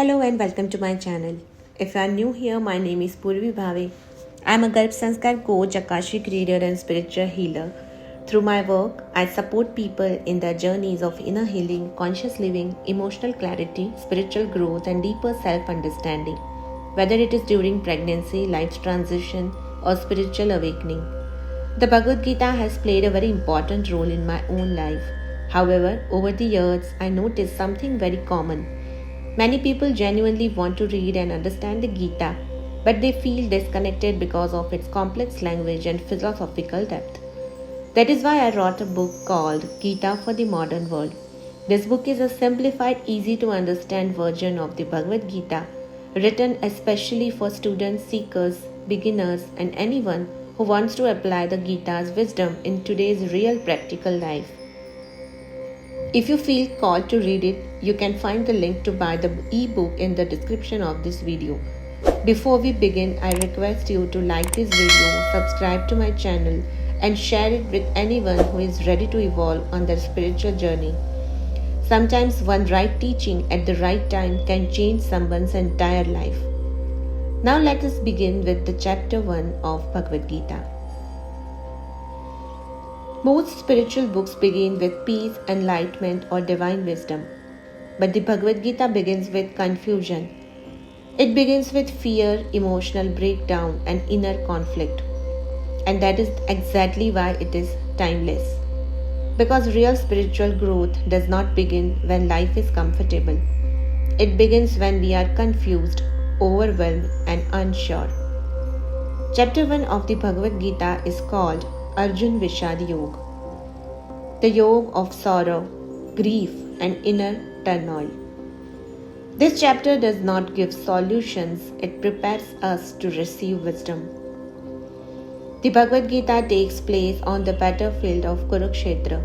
Hello and welcome to my channel. If you are new here, my name is Purvi Bhave. I am a Garb Sanskar coach, Akashic reader and spiritual healer. Through my work, I support people in their journeys of inner healing, conscious living, emotional clarity, spiritual growth and deeper self-understanding, whether it is during pregnancy, life transition or spiritual awakening. The Bhagavad Gita has played a very important role in my own life. However, over the years, I noticed something very common. Many people genuinely want to read and understand the Gita, but they feel disconnected because of its complex language and philosophical depth. That is why I wrote a book called Gita for the Modern World. This book is a simplified, easy to understand version of the Bhagavad Gita, written especially for students, seekers, beginners, and anyone who wants to apply the Gita's wisdom in today's real practical life. If you feel called to read it, you can find the link to buy the e-book in the description of this video. Before we begin, I request you to like this video, subscribe to my channel and share it with anyone who is ready to evolve on their spiritual journey. Sometimes one right teaching at the right time can change someone's entire life. Now let us begin with the chapter 1 of Bhagavad Gita. Most spiritual books begin with peace, enlightenment, or divine wisdom. But the Bhagavad Gita begins with confusion. It begins with fear, emotional breakdown, and inner conflict. And that is exactly why it is timeless. Because real spiritual growth does not begin when life is comfortable. It begins when we are confused, overwhelmed, and unsure. Chapter 1 of the Bhagavad Gita is called Arjuna Vishada Yoga, the yoga of sorrow, grief, and inner turmoil. This chapter does not give solutions, it prepares us to receive wisdom. The Bhagavad Gita takes place on the battlefield of Kurukshetra.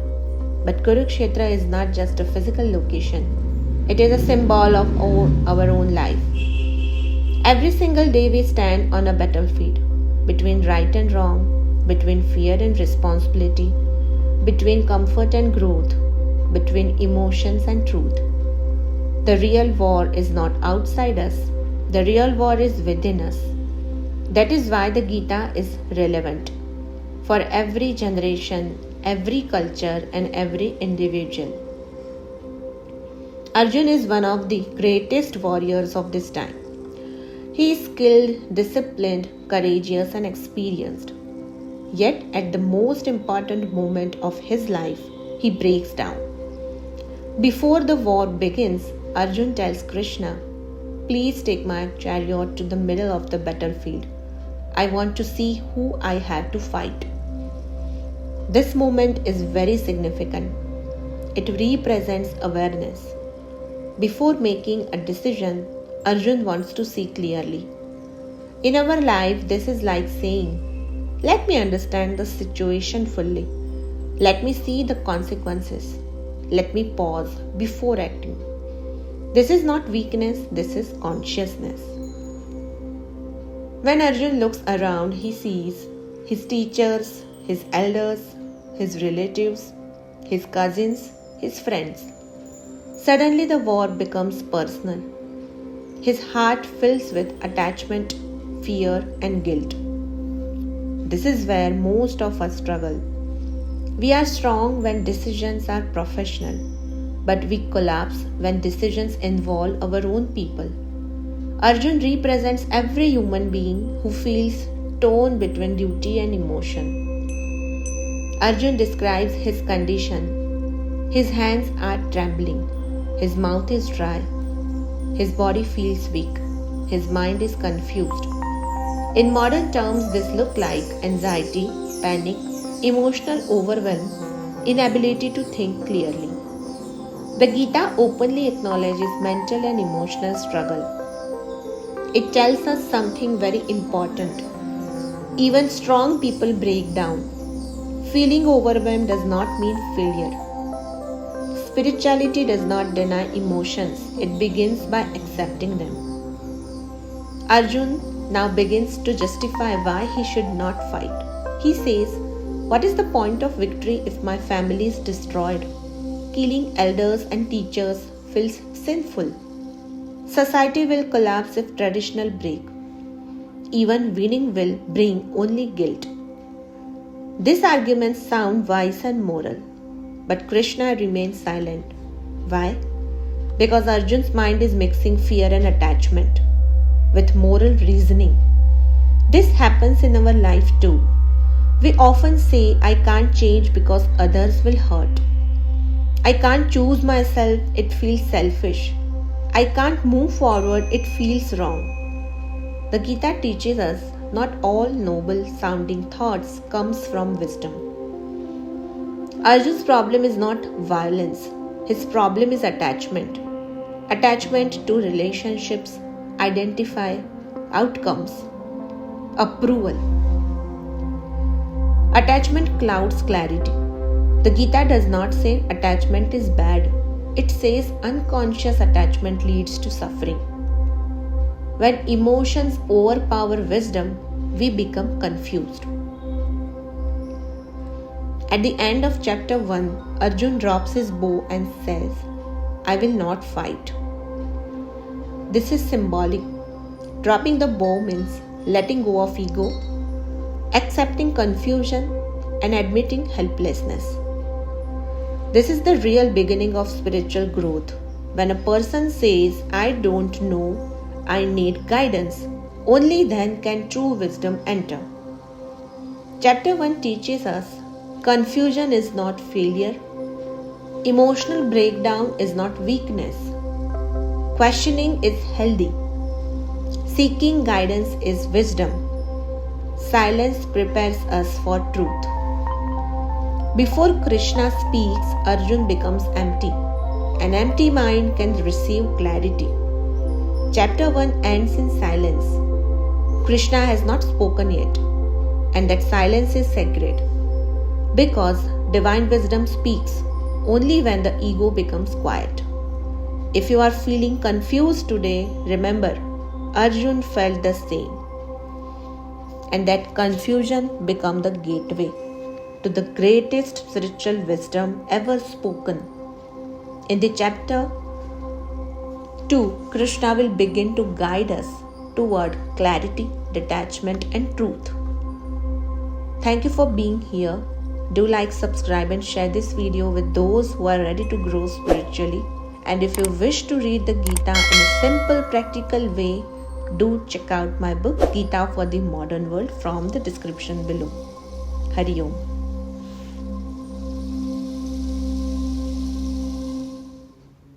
But Kurukshetra is not just a physical location, it is a symbol of our own life. Every single day we stand on a battlefield between right and wrong, between fear and responsibility, between comfort and growth, between emotions and truth. The real war is not outside us, the real war is within us. That is why the Gita is relevant for every generation, every culture, and every individual. Arjuna is one of the greatest warriors of this time. He is skilled, disciplined, courageous, and experienced. Yet, at the most important moment of his life, he breaks down. Before the war begins, Arjuna tells Krishna, "Please take my chariot to the middle of the battlefield. I want to see who I have to fight." This moment is very significant. It represents awareness. Before making a decision, Arjuna wants to see clearly. In our life, this is like saying, "Let me understand the situation fully. Let me see the consequences. Let me pause before acting." This is not weakness, this is consciousness. When Arjuna looks around, he sees his teachers, his elders, his relatives, his cousins, his friends. Suddenly the war becomes personal. His heart fills with attachment, fear, and guilt. This is where most of us struggle. We are strong when decisions are professional, but we collapse when decisions involve our own people. Arjuna represents every human being who feels torn between duty and emotion. Arjuna describes his condition. His hands are trembling. His mouth is dry. His body feels weak. His mind is confused. In modern terms, this looks like anxiety, panic, emotional overwhelm, inability to think clearly. The Gita openly acknowledges mental and emotional struggle. It tells us something very important. Even strong people break down. Feeling overwhelmed does not mean failure. Spirituality does not deny emotions, it begins by accepting them. Arjuna now begins to justify why he should not fight. He says, "What is the point of victory if my family is destroyed? Killing elders and teachers feels sinful. Society will collapse if traditional break. Even winning will bring only guilt. These arguments sound wise and moral, but Krishna remains silent. Why? Because Arjun's mind is mixing fear and attachment with moral reasoning. This happens in our life too. We often say, I can't change because others will hurt. I can't choose myself, it feels selfish. I can't move forward, it feels wrong. The Gita teaches us not all noble sounding thoughts comes from wisdom. Arjun's problem is not violence. His problem is attachment. Attachment to relationships, identify, outcomes, approval. Attachment clouds clarity. The Gita does not say attachment is bad. It says unconscious attachment leads to suffering. When emotions overpower wisdom, we become confused. At the end of chapter 1, Arjun drops his bow and says, I will not fight. This is symbolic. Dropping the bow means letting go of ego, accepting confusion, and admitting helplessness. This is the real beginning of spiritual growth. When a person says, I don't know, I need guidance, only then can true wisdom enter. Chapter 1 teaches us confusion is not failure, emotional breakdown is not weakness, questioning is healthy, seeking guidance is wisdom, silence prepares us for truth. Before Krishna speaks, Arjun becomes empty. An empty mind can receive clarity. Chapter 1 ends in silence. Krishna has not spoken yet, and that silence is sacred. Because divine wisdom speaks only when the ego becomes quiet. If you are feeling confused today, remember, Arjun felt the same. And that confusion became the gateway to the greatest spiritual wisdom ever spoken. In the chapter 2, Krishna will begin to guide us toward clarity, detachment, and truth. Thank you for being here. Do like, subscribe, and share this video with those who are ready to grow spiritually. And if you wish to read the Gita in a simple, practical way, do check out my book Gita for the Modern World from the description below. Hari Om.